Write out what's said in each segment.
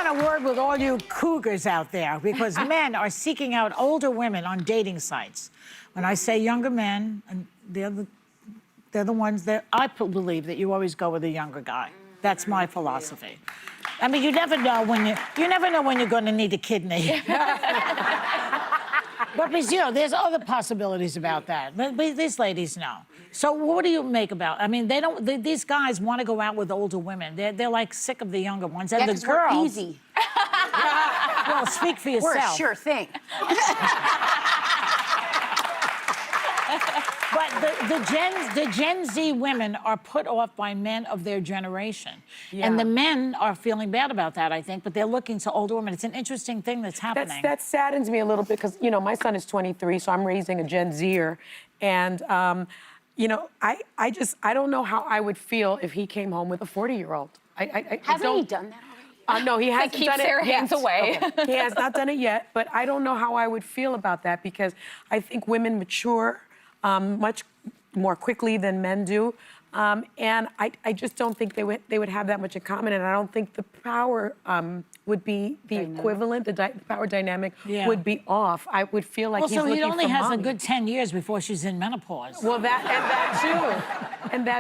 want a word with all you cougars out there, because men are seeking out older women on dating sites. When I say younger men, and they're the ones that I believe that you always go with a younger guy. That's my philosophy. I mean, you never know when you're going to need a kidney. But you know, there's other possibilities about that. But these ladies know. So what do you make about? I mean, these guys want to go out with older women. They're like sick of the younger ones. And the girls. We're easy. Well, speak for yourself. We're a sure thing. But the Gen Z women are put off by men of their generation. Yeah. And the men are feeling bad about that, I think, but they're looking to older women. It's an interesting thing that's happening. That saddens me a little bit because, you know, my son is 23, so I'm raising a Gen Zer. And, you know, I don't know how I would feel if he came home with a 40-year-old. Hasn't he done that already? No, he hasn't keep done it their hands away. Okay. He has not done it yet, but I don't know how I would feel about that because I think women mature much more quickly than men do. And I just don't think they would have that much in common, and I don't think the power would be the equivalent, the power dynamic would be off. I would feel like he's looking for mommy. Well, so he only has a good 10 years before she's in menopause. Well, that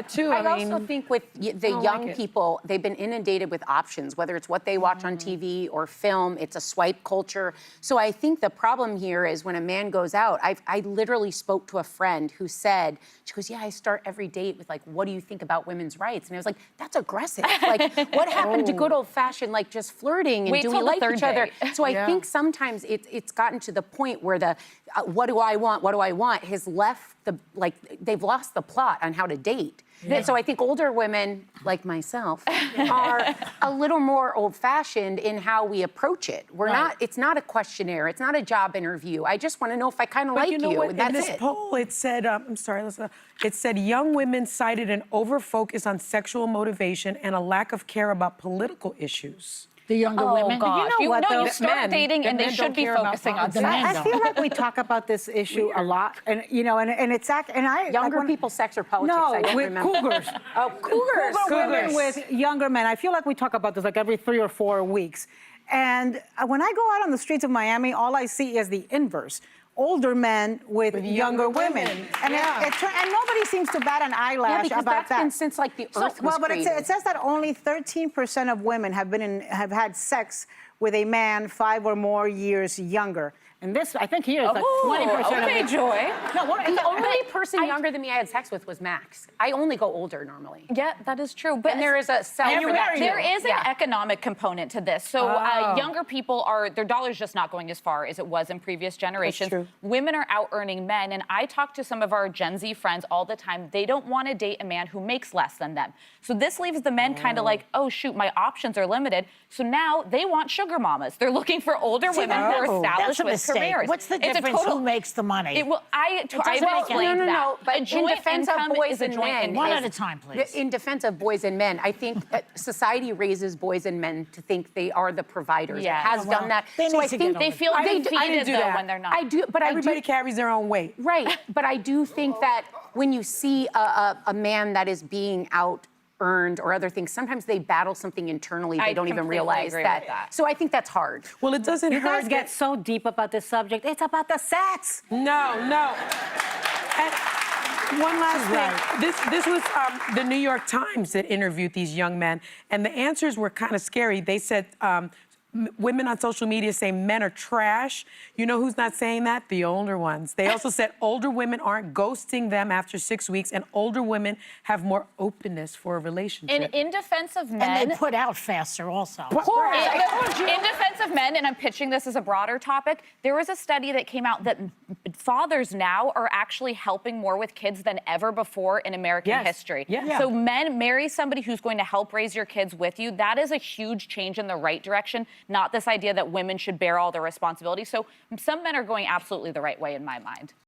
too. I also think with the young people, they've been inundated with options, whether it's what they watch on TV or film, it's a swipe culture. So I think the problem here is when a man goes out, I literally spoke to a friend who said, she goes, yeah, I start every date with like, what do you think about women's rights? And I was like, that's aggressive. Like, what happened to good old fashioned, like just flirting and do we like each other? So I think sometimes it's gotten to the point where the, what do I want, has left the, like, they've lost the plot on how to date. Yeah. So I think older women, like myself, are a little more old-fashioned in how we approach it. We're not, it's not a questionnaire, it's not a job interview. I just want to know if I kind of like you. What? And that's in this poll, it said, I'm sorry, Alyssa, it said young women cited an over-focus on sexual motivation and a lack of care about political issues. The younger women. Gosh. You know what, you start dating and they should be focusing on sex. I feel like we talk about this issue a lot, and you know, and it's younger people, sex or politics. No, I don't with remember. cougars. Oh, cougars. Women with younger men. I feel like we talk about this like every 3 or 4 weeks, and when I go out on the streets of Miami, all I see is the inverse. Older men with younger women. And, and nobody seems to bat an eyelash because about that's been since like the earth was created. But it says that only 13% of women have had sex with a man 5 or more years younger. And this, I think here is like 20% okay, of it. Joy. No, the only person younger than me I had sex with was Max. I only go older normally. Yeah, that is true. But and there is a there is an economic component to this. So younger people their dollar's just not going as far as it was in previous generations. That's true. Women are out earning men, and I talk to some of our Gen Z friends all the time. They don't want to date a man who makes less than them. So this leaves the men kind of like, oh shoot, my options are limited. So now they want sugar mamas. They're looking for older women who are established with careers. What's the difference? Who makes the money? I explained that. But a joint in defense of income boys is a and joint men, income. One at a time, please. In defense of boys and men, I think society raises boys and men to think they are the providers. Yeah. It has done that. So I think they feel defeated though when they're not. I do, but everybody carries their own weight. Right, but I do think that when you see a man that is being out earned or other things, sometimes they battle something internally they don't even realize that. So I think that's hard. Well, it doesn't hurt. You guys get so deep about this subject. It's about the sex. No. And one last thing. This was the New York Times that interviewed these young men, and the answers were kind of scary. They said women on social media say men are trash. You know who's not saying that? The older ones. They also said older women aren't ghosting them after 6 weeks, and older women have more openness for a relationship. And in defense of men... And they put out faster also. In defense of men, and I'm pitching this as a broader topic, there was a study that came out that fathers now are actually helping more with kids than ever before in American history. So men, marry somebody who's going to help raise your kids with you. That is a huge change in the right direction, not this idea that women should bear all the responsibility. So some men are going absolutely the right way in my mind.